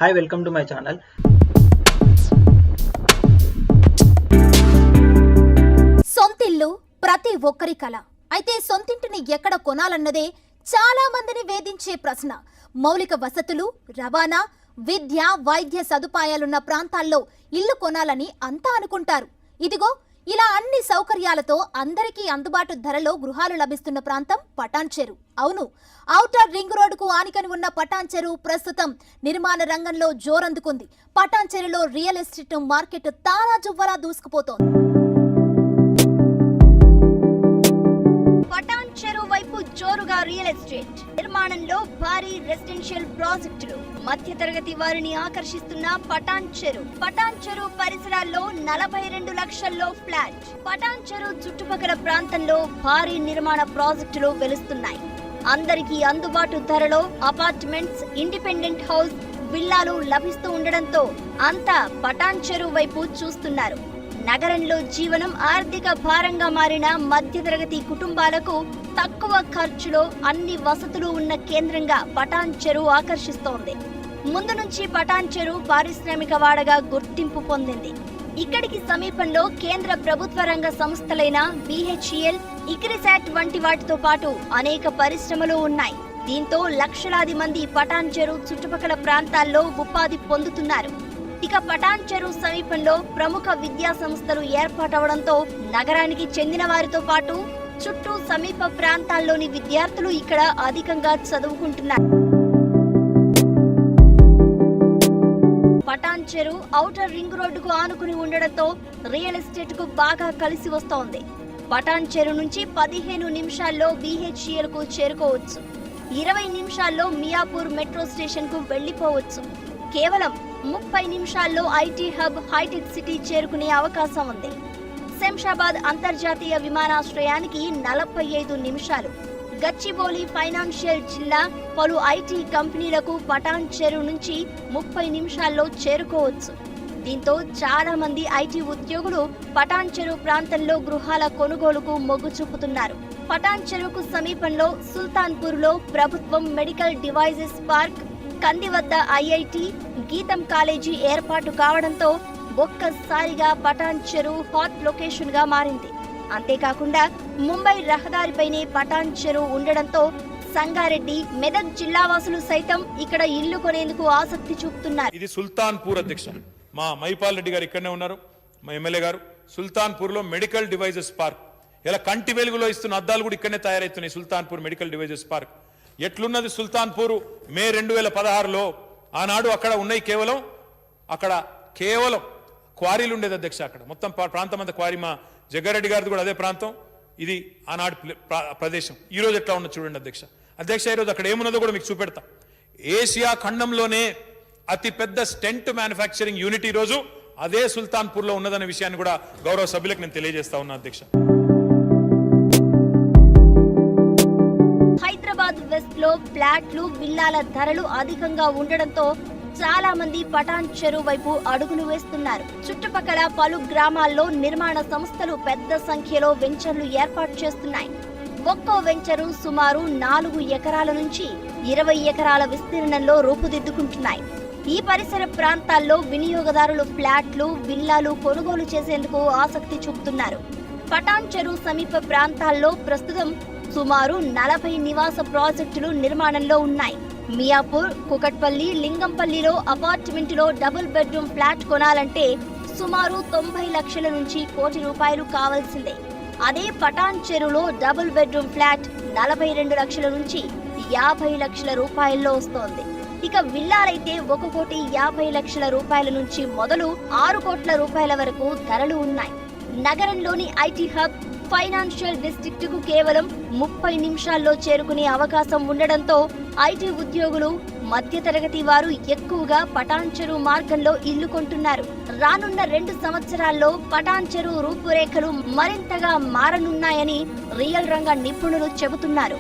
Hi, welcome to my channel. సొంతిల్లు ప్రతి ఒక్కరి కల. అయితే సొంతింటిని ఎక్కడ కొనాలన్నదే చాలా మందిని వేధించే ప్రశ్న. మౌలిక వసతులు, రవాణా, విద్య, వైద్య సదుపాయాలున్న ప్రాంతాల్లో ఇల్లు కొనాలని అంతా అనుకుంటారు. ఇదిగో ఇలా అన్ని సౌకర్యాలతో అందరికీ అందుబాటు ధరలో గృహాలు లభిస్తున్న ప్రాంతం పటాన్ చెరు. అవును, ఔటర్ రింగ్ రోడ్డుకు ఆనికని ఉన్న పటాన్ చెరు ప్రస్తుతం నిర్మాణ రంగంలో జోరందుకుంది. పటాన్ చెరులో రియల్ ఎస్టేట్ మార్కెట్ తారాజువ్వలా దూసుకుపోతోంది. పటాన్ చెరు వైపు జోరుగా రియల్ ఎస్టేట్ నిర్మాణంలో భారీ రెసిడెన్షియల్ ప్రాజెక్టులు మధ్యతరగతి వారిని ఆకర్షిస్తున్న పటాన్ చెరు పరిసరాల్లో 42 లక్షల్లో ఫ్లాట్. పటాన్ చెరు చుట్టుపక్కల ప్రాంతంలో భారీ నిర్మాణ ప్రాజెక్టులు వెలుస్తున్నాయి. అందరికీ అందుబాటు ధరలో అపార్ట్మెంట్స్, ఇండిపెండెంట్ హౌస్, విల్లాలు లభిస్తూ ఉండడంతో అంతా పటాన్ చెరు వైపు చూస్తున్నారు. నగరంలో జీవనం ఆర్థిక భారంగా మారిన మధ్యతరగతి కుటుంబాలకు తక్కువ ఖర్చులో అన్ని వసతులు ఉన్న కేంద్రంగా పటాన్ చెరు ఆకర్షిస్తోంది. ముందు నుంచి పటాన్ చెరు పారిశ్రామిక వాడగా గుర్తింపు పొందింది. ఇక్కడికి సమీపంలో కేంద్ర ప్రభుత్వ రంగ సంస్థలైన BHEL, ఇక్రిసాట్ వంటి వాటితో పాటు అనేక పరిశ్రమలు ఉన్నాయి. దీంతో లక్షలాది మంది పటాన్ చెరు చుట్టుపక్కల ప్రాంతాల్లో ఉపాధి పొందుతున్నారు. ఇక పటాన్ చెరు సమీపంలో ప్రముఖ విద్యా సంస్థలు ఏర్పాటవడంతో నగరానికి చెందిన వారితో పాటు చుట్టూ సమీప ప్రాంతాల్లోని విద్యార్థులు ఇక్కడ అధికంగా చదువుకుంటున్నారు. పటాన్ చెరు ఔటర్ రింగ్ రోడ్డుకు ఆనుకుని ఉండడంతో రియల్ ఎస్టేట్ కు బాగా కలిసి వస్తోంది. పటాన్ చెరు నుంచి 15 నిమిషాల్లో BHEL కు చేరుకోవచ్చు. 20 నిమిషాల్లో మియాపూర్ మెట్రో స్టేషన్ కు వెళ్లిపోవచ్చు. కేవలం 30 నిమిషాల్లో IT హబ్ హైటెక్ సిటీ చేరుకునే అవకాశం ఉంది. శంషాబాద్ అంతర్జాతీయ విమానాశ్రయానికి 45 నిమిషాలు. గచ్చిబౌలి ఫైనాన్షియల్ జిల్లా పలు IT కంపెనీలకు పటాన్ చెరు నుంచి 30 నిమిషాల్లో చేరుకోవచ్చు. దీంతో చాలా మంది IT ఉద్యోగులు పటాన్ చెరు ప్రాంతంలో గృహాల కొనుగోలుకు మొగ్గు చూపుతున్నారు. పటాన్ చెరుకు సమీపంలో సుల్తాన్పూర్లో ప్రభుత్వం మెడికల్ డివైజెస్ పార్క్, కంది వద్ద IIT, గీతం కాలేజీ ఏర్పాటు కావడంతో ఒక్కసారిగా పటాన్ చెరు హాట్ లొకేషన్ గా మారింది. అంతేకాకుండా ముంబై రహదారిపైనే పటాన్ చెరు ఉండడంతో సంగారెడ్డి, మెదక్ జిల్లా వాసులు సైతం ఇక్కడ ఇల్లు కొనేందుకు ఆసక్తి చూపుతున్నారు. ఇది సుల్తాన్పూర్ అధ్యక్ష, మా మైపాల్ రెడ్డి గారు ఇక్కడనే ఉన్నారు, మా ఎమ్మెల్యే గారు. సుల్తాన్పూర్ లో మెడికల్ డివైజెస్ పార్క్, ఇలా కంటి వెలుగులో ఇస్తున్న అద్దాలు కూడా ఇక్కడనే తయారవుతున్నాయి. సుల్తాన్పూర్ మెడికల్ డివైజెస్ పార్క్ ఎట్లున్నది? సుల్తాన్పూర్ మే 2016లో ఆనాడు అక్కడ ఉన్నాయి కేవలం క్వారీలు ఉండేది అధ్యక్ష. అక్కడ మొత్తం ప్రాంతం అంతా క్వారీ. మా జగ్గారెడ్డి గారిది కూడా అదే ప్రాంతం. ఇది ఆనాడు ప్రదేశం. ఈ రోజు ఎట్లా ఉన్నది చూడండి అధ్యక్ష. ఈరోజు అక్కడ ఏమున్నదో కూడా మీకు చూపెడతా. ఏషియా ఖండంలోనే అతి పెద్ద స్టెంట్ మ్యానుఫ్యాక్చరింగ్ యూనిట్ ఈ రోజు అదే సుల్తాన్పూర్లో ఉన్నదనే విషయాన్ని కూడా గౌరవ సభ్యులకు నేను తెలియజేస్తా ఉన్నా అధ్యక్ష. హైదరాబాద్ వెస్ట్ లో ఫ్లాట్లు, విల్లాల ధరలు అధికంగా ఉండడంతో చాలా మంది పటాన్ చెరు వైపు అడుగులు వేస్తున్నారు. చుట్టుపక్కల పలు గ్రామాల్లో నిర్మాణ సంస్థలు పెద్ద సంఖ్యలో వెంచర్లు ఏర్పాటు చేస్తున్నాయి. ఒక్కో వెంచరు సుమారు 4 ఎకరాల నుంచి 20 ఎకరాల విస్తీర్ణంలో రూపుదిద్దుకుంటున్నాయి. ఈ పరిసర ప్రాంతాల్లో వినియోగదారులు ఫ్లాట్లు, విల్లాలు కొనుగోలు చేసేందుకు ఆసక్తి చూపుతున్నారు. పటాన్ చెరు సమీప ప్రాంతాల్లో ప్రస్తుతం సుమారు 40 నివాస ప్రాజెక్టులు నిర్మాణంలో ఉన్నాయి. మియాపూర్, కుకట్పల్లి, లింగంపల్లిలో అపార్ట్మెంటులో డబుల్ బెడ్రూమ్ ఫ్లాట్ కొనాలంటే సుమారు 90 లక్షల నుంచి ₹1 కోటి కావాల్సిందే. అదే పటాన్ చెరులో డబుల్ బెడ్రూమ్ ఫ్లాట్ 42 లక్షల నుంచి 50 లక్షల రూపాయల్లో వస్తోంది. ఇక విల్లాలైతే ₹1,50 లక్షల నుంచి మొదలు ₹6 కోట్ల వరకు ధరలు ఉన్నాయి. నగరంలోని IT హబ్, ఫైనాన్షియల్ డిస్ట్రిక్ట్ కు కేవలం 30 నిమిషాల్లో చేరుకునే అవకాశం ఉండడంతో IT ఉద్యోగులు, మధ్యతరగతి వారు ఎక్కువగా పటాన్ చెరు మార్గంలో ఇల్లు కొంటున్నారు. రానున్న 2 సంవత్సరాల్లో పటాన్ చెరు రూపురేఖలు మరింతగా మారనున్నాయని రియల్ రంగ నిపుణులు చెబుతున్నారు.